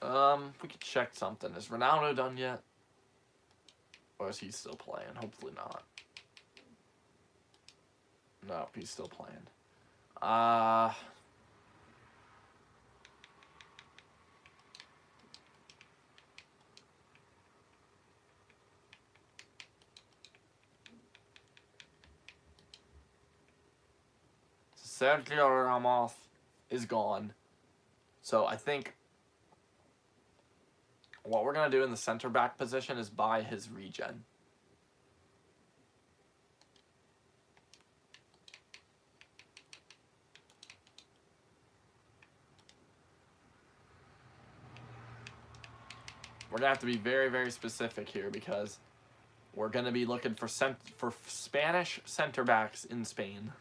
We could check something. Is Ronaldo done yet? Or is he still playing? Hopefully not. No, he's still playing. Sergio Ramos is gone. So I think what we're going to do in the center back position is buy his regen. We're going to have to be very, very specific here because we're going to be looking for Spanish center backs in Spain.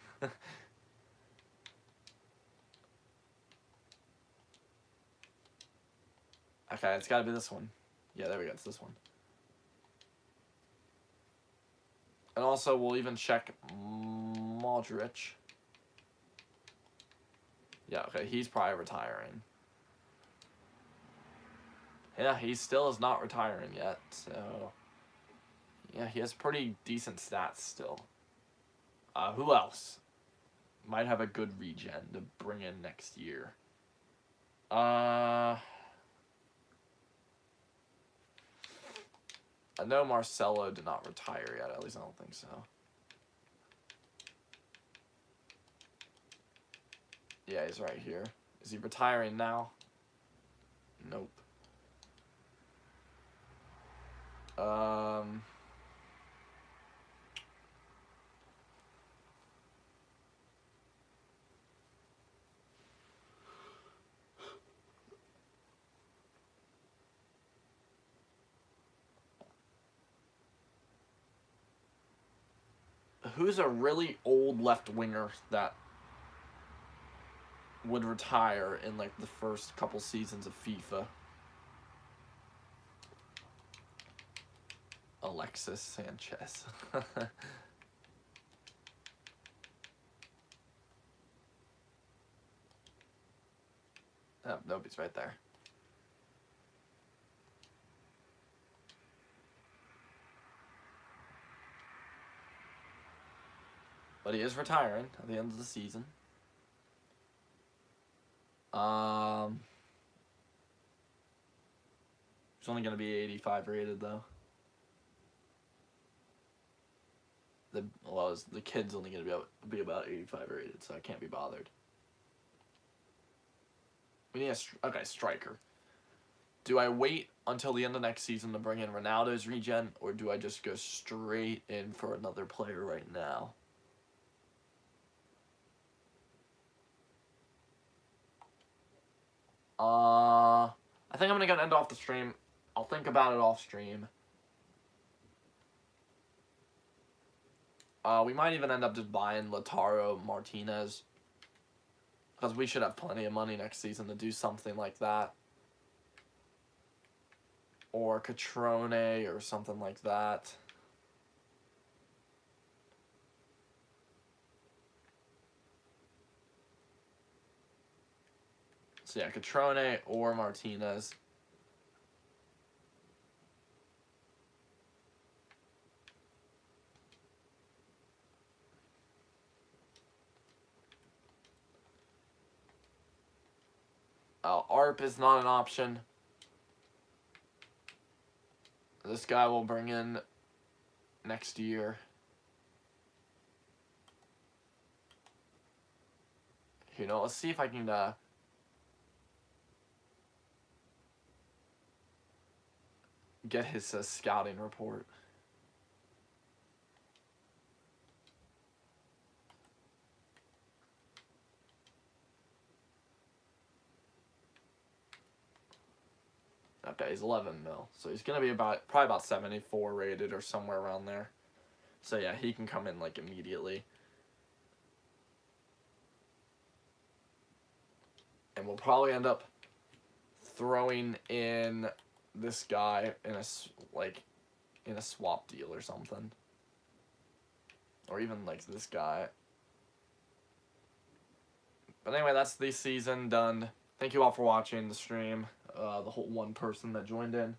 Okay, it's got to be this one. Yeah, there we go. It's this one. And also, we'll even check Modric. Yeah, okay, he's probably retiring. Yeah, he still is not retiring yet, so... Yeah, he has pretty decent stats still. Who else might have a good regen to bring in next year? I know Marcelo did not retire yet. At least I don't think so. Yeah, he's right here. Is he retiring now? Nope. Who's a really old left winger that would retire in like the first couple seasons of FIFA? Alexis Sanchez. Oh, nope, he's right there. But he is retiring at the end of the season. He's only going to be 85 rated, though. The kid's only going to be about 85 rated, so I can't be bothered. We need a striker. Do I wait until the end of next season to bring in Ronaldo's regen, or do I just go straight in for another player right now? I think I'm going to end off the stream. I'll think about it off stream. We might even end up just buying Lautaro Martinez. Because we should have plenty of money next season to do something like that. Or Catrone or something like that. So yeah, Catrone or Martinez. ARP is not an option. This guy will bring in next year. You know, let's see if I can get his scouting report. Okay, he's 11 mil. So he's going to be probably about 74 rated or somewhere around there. So yeah, he can come in like immediately. And we'll probably end up throwing in this guy in a swap deal or something. Or even like this guy. But anyway, that's the season done. Thank you all for watching the stream. the whole one person that joined in.